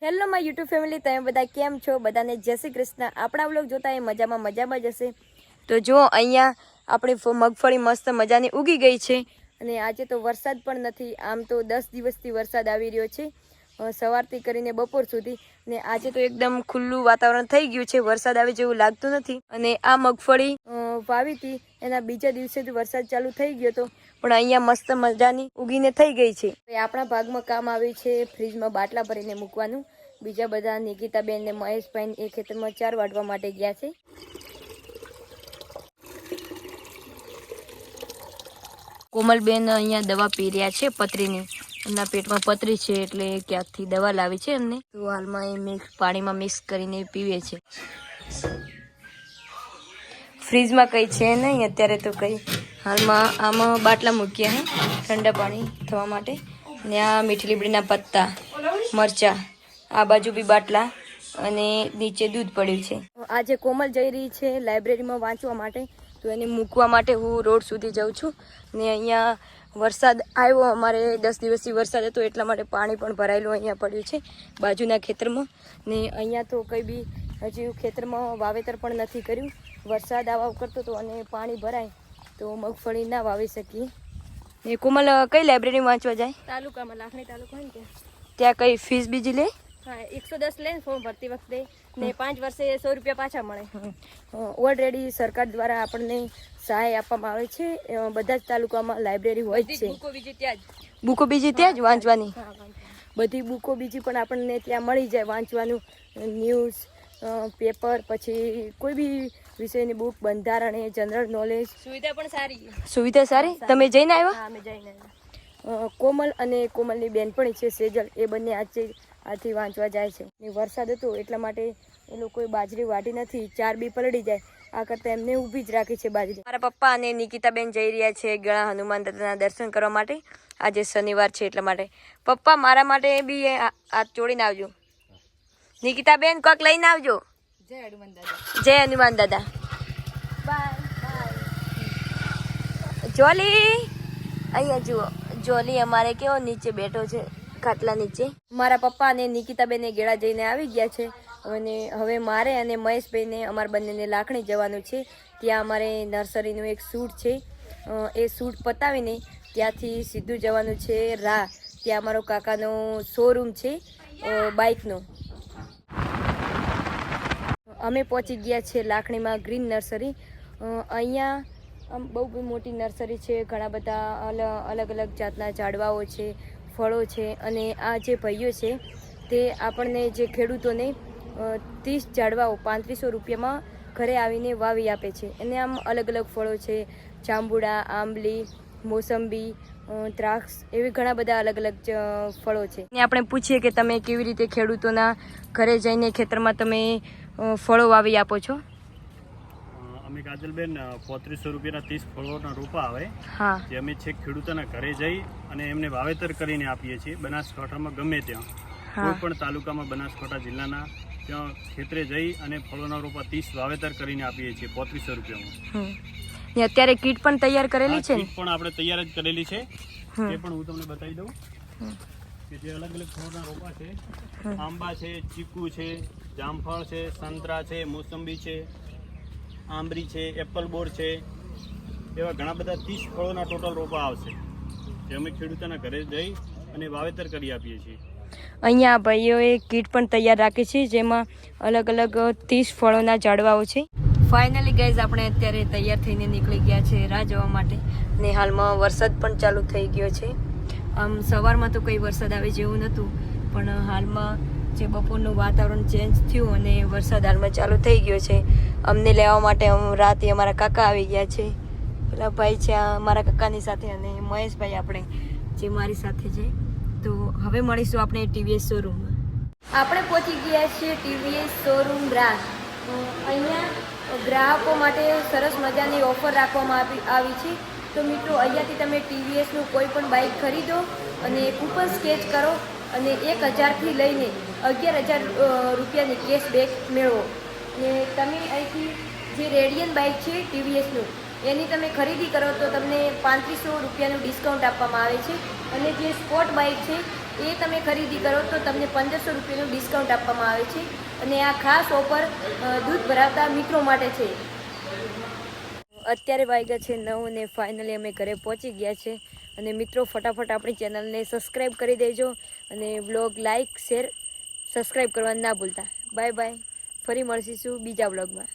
Hello my YouTube family, તમે બધા કેમ છો? બધાને જય શ્રી કૃષ્ણ. આપણા વ્લોગ જોતા એ મજામાં જ હશે. તો જો અહીંયા આપણી મગફળી મસ્ત મજાની ઉગી ગઈ છે અને આજે તો વરસાદ પણ નથી. આમ તો 10 દિવસથી વરસાદ આવી રહ્યો છે, સવારથી કરીને બપોર સુધી. ને આજે તો એકદમ ખુલ્લું વાતાવરણ થઈ ગયું છે, વરસાદ આવે જેવું લાગતું નથી. અને આ મગફળી વાવી હતી એના બીજા દિવસેથી વરસાદ ચાલુ થઈ ગયો હતો, પણ અહીંયા મસ્ત મજાની ઉગીને થઈ ગઈ છે. આપણા ભાગમાં કામ આવે છે ફ્રીજમાં બાટલા ભરીને મૂકવાનું. બીજા બધા નિકિતાબેન ને મહેશભાઈ એ ખેતરમાં ચાર વાટવા માટે ગયા છે. કોમલબેન અહીંયા દવા પી રહ્યા છે પથરીની. એમના પેટમાં પથરી છે એટલે ક્યાંકથી દવા લાવી છે એમને. તો હાલમાં એ પાણીમાં મિક્સ કરીને પીવે છે. ફ્રીજમાં કઈ છે નહીં અત્યારે તો કઈ. હાલમાં આમાં બાટલા મૂક્યા હે ઠંડા પાણી થવા માટે. ને આ મીઠી લીમડીના પત્તા, મરચા, આ બાજુ બી બાટલા અને નીચે દૂધ પડ્યું છે. આજે કોમલ જઈ રહી છે લાઇબ્રેરીમાં વાંચવા માટે, તો એને મૂકવા માટે હું રોડ સુધી જાઉં છું. ને અહીંયા વરસાદ આવ્યો, અમારે 10 દિવસથી વરસાદ હતો એટલા માટે પાણી પણ ભરાયેલું અહીંયા પડ્યું છે બાજુના ખેતરમાં. ને અહીંયા તો કંઈ બી હજી ખેતરમાં વાવેતર પણ નથી કર્યું. વરસાદ આવા કરતો હતો અને પાણી ભરાય તો મગફળી ના વાવી શકીએ. ને કોમલ કઈ લાઇબ્રેરી વાંચવા જાય? તાલુકામાં, લાખણી તાલુકા હોય ને ત્યાં. કઈ ફીસ બીજી લે? હા, 110 લે ફોર્મ ભરતી વખતે, ને 5 વર્ષે 100 રૂપિયા પાછા મળે. ઓલરેડી સરકાર દ્વારા આપણને સહાય આપવામાં આવે છે. બધા જ તાલુકામાં લાઇબ્રેરી હોય જ છે. બુકો બીજી ત્યાં જ વાંચવાની. બધી બુકો બીજી પણ આપણને ત્યાં મળી જાય વાંચવાનું. ન્યૂઝ પેપર, પછી કોઈ બી વિષયની બુક, બંધારણ, જનરલ નોલેજ. સુવિધા પણ સારી. સુવિધા સારી. તમે જઈને આવ્યા? હા, અમે જઈને આવ્યા. કોમલ અને કોમલની બેનપણી છે સેજલ, એ બંને આજથી વાંચવા જાય છે. વરસાદ હતો એટલા માટે એ લોકોએ બાજરી વાટી નથી, ચાર બી પલળી જાય આ કરતા એમને ઊભી જ રાખી છે બાજરી. મારા પપ્પા અને નિકિતાબેન જઈ રહ્યા છે ગળા હનુમાન દાદાના દર્શન કરવા માટે. આજે શનિવાર છે એટલા માટે. પપ્પા મારા માટે બી હાથ જોડીને આવજો. નિકિતાબેન કોક લઈને આવજો. જય હનુમાન દાદા. જય હનુમાન દાદા. Bye bye. જોલી અહીંયા જુઓ, જોલી અમારે કેવો નીચે બેઠો છે ખાટલા નીચે. મારા પપ્પા અને નિકિતાબેન ગેળા જઈને આવી ગયા છે. અને હવે મારે અને મહેશભાઈને અમારા બંનેને લાખણી જવાનું છે. ત્યાં અમારે નર્સરીનું એક શૂટ છે, એ શૂટ પતાવીને ત્યાંથી સીધું જવાનું છે રા. ત્યાં અમારો કાકાનો શોરૂમ છે બાઇકનો. અમે પહોંચી ગયા છીએ લાખણીમાં ગ્રીન નર્સરી. અહીંયા બહુ મોટી નર્સરી છે, ઘણા બધા અલગ અલગ જાતના ઝાડવાઓ છે, ફળો છે. અને આ જે ભાઈઓ છે તે આપણને જે ખેડૂતોને 30 ઝાડવાઓ 3500 રૂપિયામાં ઘરે આવીને વાવી આપે છે. અને આમ અલગ અલગ ફળો છે, જાંબુડા, આંબલી, મોસંબી, દ્રાક્ષ, એવી ઘણા બધા અલગ અલગ ફળો છે. ને આપણે પૂછીએ કે તમે કેવી રીતે ખેડૂતોના ઘરે જઈને ખેતરમાં તમે ફળો વાવી આપો છો? અમે કાજલબેન 3500 રૂપિયાના 30 ફળોના રોપા આવે. હા, જે અમે છેક ખેડૂતોના ઘરે જઈ અને એમને વાવેતર કરીને આપીએ છીએ. બનાસકાંઠામાં ગમે ત્યાં, કોઈ પણ તાલુકામાં બનાસકાંઠા જિલ્લાના ત્યાં ખેતરે જઈ અને ફળોના રોપા 30 વાવેતર કરીને આપીએ છીએ 3500 રૂપિયામાં. ને અત્યારે કીટ પણ તૈયાર કરેલી છે ને? કીટ પણ આપણે તૈયાર જ કરેલી છે, એ પણ હું તમને બતાવી દઉં કે જે અલગ અલગ ફળોના રોપા છે. આંબા છે, ચીકુ છે, જામફળ છે, સંતરા છે, મોસંબી છે, આંબરી છે, એપલ બોર છે, એવા ઘણા બધા 30 ફળોના ટોટલ રોપા આવશે જે અમે ખેડૂતોના ઘરે જઈ અને વાવેતર કરી આપીએ છીએ. અહીંયા ભાઈઓએ કીટ પણ તૈયાર રાખી છે જેમાં અલગ અલગ 30 ફળોના ઝાડવાઓ છે. ફાઇનલી ગાઈઝ આપણે અત્યારે તૈયાર થઈને નીકળી ગયા છે રાહ જોવા માટે. ને હાલમાં વરસાદ પણ ચાલુ થઈ ગયો છે. આમ સવારમાં તો કંઈ વરસાદ આવે જેવું નહોતું, પણ હાલમાં જે બપોરનું વાતાવરણ ચેન્જ થયું અને વરસાદ હાલમાં ચાલુ થઈ ગયો છે. અમને લેવા માટે રાતે અમારા કાકા આવી ગયા છે. પેલા ભાઈ છે મારા કાકાની સાથે, અને મહેશભાઈ આપણે જે મારી સાથે છે. તો હવે મળીશું આપણે ટીવીએસ શોરૂમમાં. આપણે પહોંચી ગયા છીએ ટીવીએસ શોરૂમ રા. અહીંયા ગ્રાહકો માટે સરસ મજાની ઓફર રાખવામાં આવી છે. તો મિત્રો, અહીંયાથી તમે ટીવીએસનું કોઈ પણ બાઇક ખરીદો અને કૂપન સ્કેચ કરો અને 1000થી લઈને 11000 રૂપિયાની કેશબેક મેળવો. ને તમે અહીંથી જે રેડિયન બાઇક છે ટીવીએસનું, એની તમે ખરીદી કરો તો તમને 3500 રૂપિયાનું ડિસ્કાઉન્ટ આપવામાં આવે છે. અને જે સ્પોર્ટ બાઇક છે એ તમે ખરીદી કરો તો તમને 1500 રૂપિયાનું ડિસ્કાઉન્ટ આપવામાં આવે છે. અને આ ખાસ ઓફર દૂધ ભરાવતા મિત્રો માટે છે. અત્યારે વાગ્યા છે 9 અને ફાઇનલી અમે ઘરે પહોંચી ગયા છે. અને મિત્રો ફટાફટ આપણી ચેનલને સબસ્ક્રાઈબ કરી દેજો અને બ્લોગ લાઇક શેર સબસ્ક્રાઈબ કરવાનું ના ભૂલતા. Bye bye. ફરી મળીશું બીજા બ્લોગમાં.